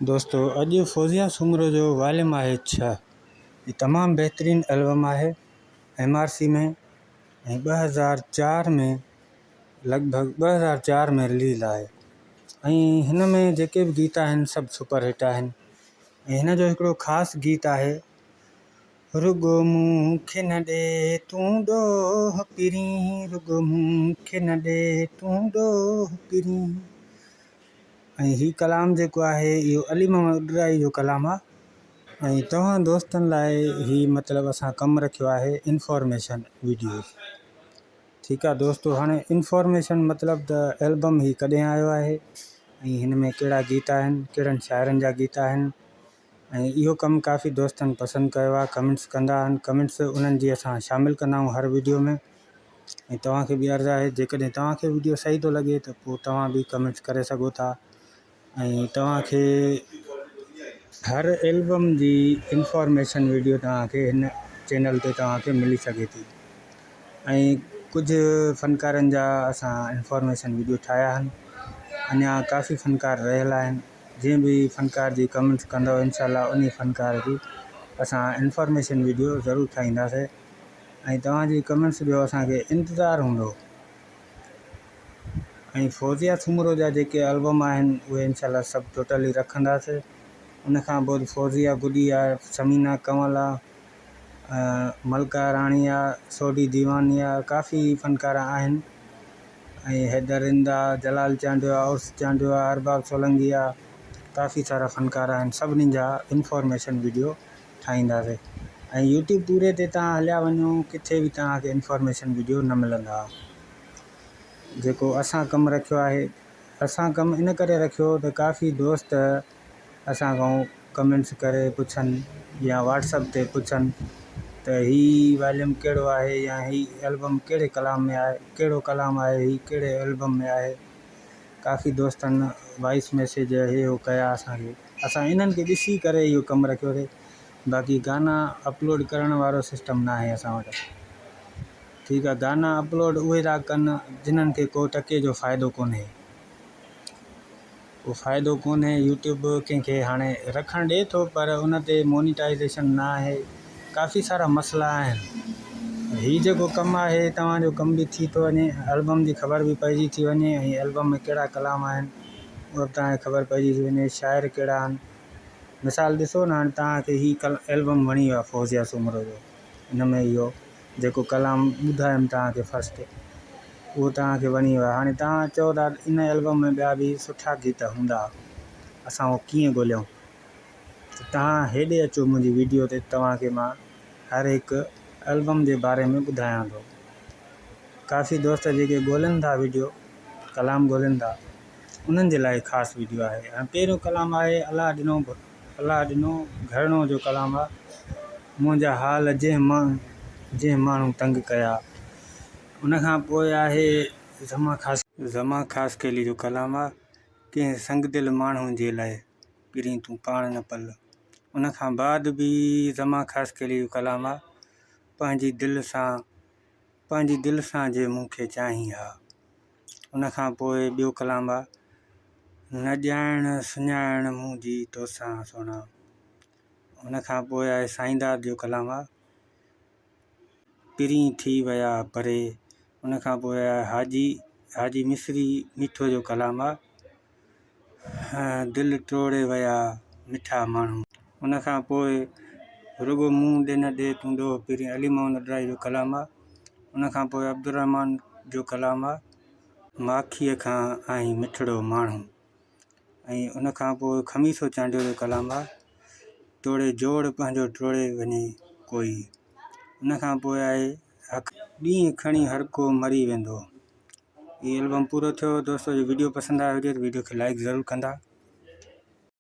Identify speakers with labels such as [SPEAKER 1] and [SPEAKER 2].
[SPEAKER 1] दोस्तों अॼु फौजिया सुमरो जो वॉल्यूम आहे 6। ये तमाम बेहतरीन एल्बम है MRC में 2004 में लगभग 2004 में रिलीज़ है। हिन में जेके भी गीत आहिनि सब सुपर हिट आहिनि। हिन जो हिकिड़ो ख़ासि गीत है रुगो मूंखे न ॾे तूं ॾोह पिरी, रुगो मूंखे न ॾे तूं ॾोह पिरी। ही कलाम जेको आहे इहो अली मोहम्मद उडराई जो कलाम आहे। तव्हां दोस्तनि लाइ ही मतिलबु असां कमु रखियो आहे इंफॉर्मेशन वीडियो। ठीक है दोस्तों, हाँ इंफॉर्मेशन मतलब त एल्बम ही कॾहिं आयो आहे, हिन में कहिड़ा गीत आहिनि, कहिड़नि शाइरनि जा गीत आहिनि। इहो कमु काफ़ी दोस्तनि पसंदि कयो आहे, कमेंट्स कंदा आहिनि। कमेंट्स उन्हनि जी असां शामिलु कंदा आहियूं हर वीडियो में। तव्हांखे बि अर्ज़ु आहे जेकॾहिं तव्हांखे वीडियो सही थो लॻे त पोइ तव्हां बि कमेंट्स करे सघो था। तव्हांखे हर एल्बम जी इंफॉर्मेशन वीडियो तव्हांखे हिन चैनल ते तव्हांखे मिली सघे थी। कुछ फ़नकारनि जा असां इंफॉर्मेशन वीडियो ठाहिया आहिनि। अञा काफ़ी फ़नकार रहियल आहिनि। जीअं बि फ़नकार जी कमेंट्स कंदव इंशाल्लाह उन फ़नकार जी असां इंफॉर्मेशन वीडियो ज़रूरु ठाहींदासीं। तव्हांजी कमेंट्स जो असांखे इंतज़ारु हूंदो। फौजिया सुमरो जा जेके एल्बम आहिनि उहे इंशाल्लाह सभु टोटली रखंदासीं। उन खां पोइ फौजिया गुडी आहे, समीना कंवल आहे, मलका राणी आहे, सोडी दीवानी आहे, काफ़ी फ़नकार आहिनि। हैदर इंदा, जलाल चांडिया, औस चांडिया, अरबाब सोलंगी आहे, काफ़ी सारा फ़नकार आहिनि। सभिनी जा इंफॉर्मेशन वीडियो ठाहींदासीं। यूट्यूब पूरे ते तव्हां हलिया वञो, किथे बि तव्हांखे इंफॉर्मेशन वीडियो न मिलंदा। जेको असां कमु रखियो आहे, असां कमु इन करे रखियो त काफ़ी दोस्त असां खां कमेंट्स करे पुछनि या व्हाट्सएप ते पुछनि त ही वॉल्यूम कहिड़ो आहे, या ही एल्बम कहिड़े कलाम में आहे, कहिड़ो कलाम आहे, ही कहिड़े एल्बम में आहे। काफ़ी दोस्तनि वॉइस मैसेज हे हो कया असांखे। असां इन्हनि खे ॾिसी करे इहो कमु रखियोसीं। बाक़ी गाना अपलोड करण वारो सिस्टम न आहे असां वटि। ठीक है, गाना अपलोड उहे था कनि जिन्हनि खे को टके जो फ़ाइदो कोन्हे। वो फ़ाइदो कोन्हे। यूट्यूब कंहिंखे हाणे रखणु ॾिए थो पर उन ते मोनिटाइज़ेशन न आहे। काफ़ी सारा मसइला आहिनि। ही जेको कमु आहे तव्हांजो कमु बि थी थो वञे, एल्बम जी ख़बर बि पइजी थी वञे, ऐं एल्बम में कहिड़ा कलाम आहिनि उहा बि तव्हांखे ख़बर पइजी थी वञे, शाइर कहिड़ा आहिनि। मिसाल ॾिसो न, हाणे तव्हांखे ही एल्बम वणी वियो आहे फौजिया सुमरो जो, हिन में इहो जेको कलाम ॿुधायमि तव्हांखे फस्ट, उहो तव्हांखे वणी वियो आहे। हाणे तव्हां चओ था इन एल्बम में ॿिया बि सुठा गीत हूंदा, असां उहो कीअं ॻोल्हियूं? त तव्हां हेॾे अचो मुंहिंजी वीडियो ते, तव्हांखे मां हर हिकु एल्बम जे बारे में ॿुधायां थो। काफ़ी दोस्त जेके ॻोल्हनि था वीडियो, कलाम ॻोल्हनि था, उन्हनि जे लाइ ख़ासि वीडियो आहे। ऐं पहिरियों कलाम आहे अलाह ॾिनो घरणो जो कलाम आहे, मुंहिंजा हाल जंहिं माण्हू तंग कया। उन खां पोइ आहे ज़मा ख़ासि केली जो कलाम आहे, कंहिं संग दिल माण्हू जे लाइ पिरी तूं पाण न पल। उन खां बाद बि ज़मा ख़ासि केली जो कलाम आहे, पंहिंजी दिलि सां जे मूंखे चाहीं हा। उन खां पोइ ॿियो कलाम आहे न ॼाण सुञाण मुंहिंजी तोसां सोना। उन खां पोइ आहे साईंदाद जो कलाम आहे पिरी थी विया परे। उन खां पोइ आहे हाजी मिस्री मिठो जो कलाम आहे दिलि तोड़े विया मिठा माण्हू। उन खां पोइ रुगो मुंहुं ॾे न ॾे तूं ॾोह पिरी, अली मोहम्मद उडराई जो कलाम आहे। उन खां पोइ अब्दुर्रहमान जो कलाम आहे माखीअ खां आई मिठड़ो माण्हू। उन खां पोइ खमीसो चांडियो जो कलाम आहे तोड़े जोड़ पंहिंजो टोड़े वञे कोई। उन खां पोइ आहे ॾींहुं खणी हर को मरी वेंदो। ये एल्बम पूरो थियो। दोस्तों, जो वीडियो पसंदि आयो हुजे त वीडियो खे लाइक ज़रूरु कंदा।